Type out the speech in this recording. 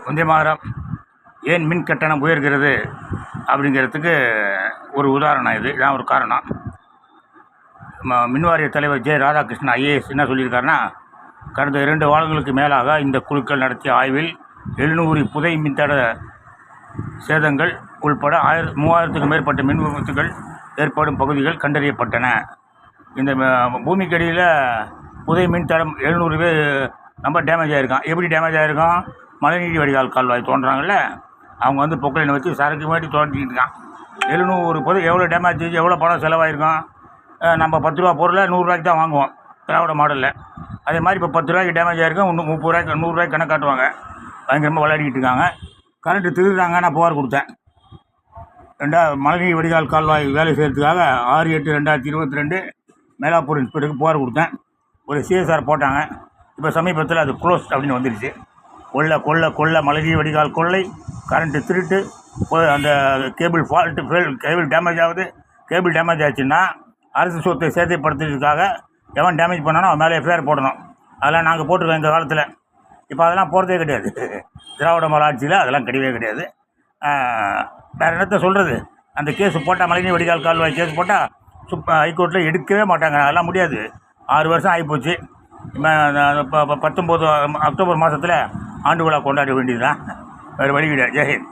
வந்தே மாதரம் ஏன் மின் கட்டணம் உயர்கிறது அப்படிங்கிறதுக்கு ஒரு உதாரணம். இதான் ஒரு காரணம். மின்வாரிய தலைவர் ஜே ராதாகிருஷ்ணன் ஐஏஎஸ் என்ன சொல்லியிருக்காருன்னா, கடந்த 2 வாரங்களுக்கு மேலாக இந்த குழுக்கள் நடத்திய ஆய்வில் 700 புதை மின்தட சேதங்கள் உள்பட 3000க்கும் மேற்பட்ட மின் விபத்துகள் ஏற்படும் பகுதிகள் கண்டறியப்பட்டன. இந்த பூமிக்கடியில் புதை மின்தடம் 700 ரொம்ப டேமேஜ் ஆகிருக்கான். எப்படி டேமேஜ் ஆகிருக்கும்? மழைநீர் வடிகால் கால்வாய் தோன்றாங்கல்ல, அவங்க வந்து பொக்லைனை வச்சு சரக்கு மாட்டி தோண்டிக்கிட்டு இருக்கான். 700 புதை எவ்வளோ டேமேஜ் ஆச்சு, எவ்வளோ பணம் செலவாயிருக்கும்? நம்ம 10 ரூபா பொருளை 100 ரூபாய்க்கு தான் வாங்குவோம் திராவிட மாடலில். அதே மாதிரி இப்போ 10 ரூபாய்க்கு டேமேஜ் ஆகிருக்கும், இன்னும் 30 ரூபாய்க்கு 100 ரூபாய்க்கு கணக்காட்டுவாங்க. பயங்கரமாக விளையாடிக்கிட்டு இருக்காங்க. கரண்ட்டு திருடுறாங்க. நான் புகார் கொடுத்தேன். மழைநீர் வடிகால் கால்வாய் வேலை செய்கிறதுக்காக 6/8/2022 மேலாப்பூர் இன்ஸ்பெக்டருக்கு புகார் கொடுத்தேன். ஒரு சிஎஸ்ஆர் போட்டாங்க. இப்போ சமீபத்தில் அது க்ளோஸ் அப்படின்னு வந்துடுச்சு. கொள்ள மழைநீர் வடிகால் கொள்ளை, கரண்ட்டு திருட்டு, அந்த கேபிள் ஃபால்ட்டு, கேபிள் டேமேஜ் ஆகுது. கேபிள் டேமேஜ் ஆச்சுன்னா அரசு சொத்தை சேதப்படுத்துறதுக்காக எவன் டேமேஜ் பண்ணானோ அவன் மேலே எஃப்ஐஆர் போடணும். அதெல்லாம் நாங்கள் போட்டிருக்கோம் இந்த காலத்தில். இப்போ அதெல்லாம் போகிறதே கிடையாது. திராவிட மாடல் ஆட்சியில் அதெல்லாம் கிடையவே கிடையாது. வேறு என்னத்தை சொல்கிறது? அந்த கேஸ் போட்டால், மழைநீர் வடிகால் கால்வாய் கேஸ் போட்டால் ஹைகோர்ட்டில் எடுக்கவே மாட்டாங்க. அதெல்லாம் முடியாது. 6 வருஷம் ஆகிப்போச்சு. இப்போ 19 அக்டோபர் மாதத்தில் ஆண்டு விழா கொண்டாட வேண்டியது தான். வேறு வழி கிடையாது. ஜெயஹிந்த்.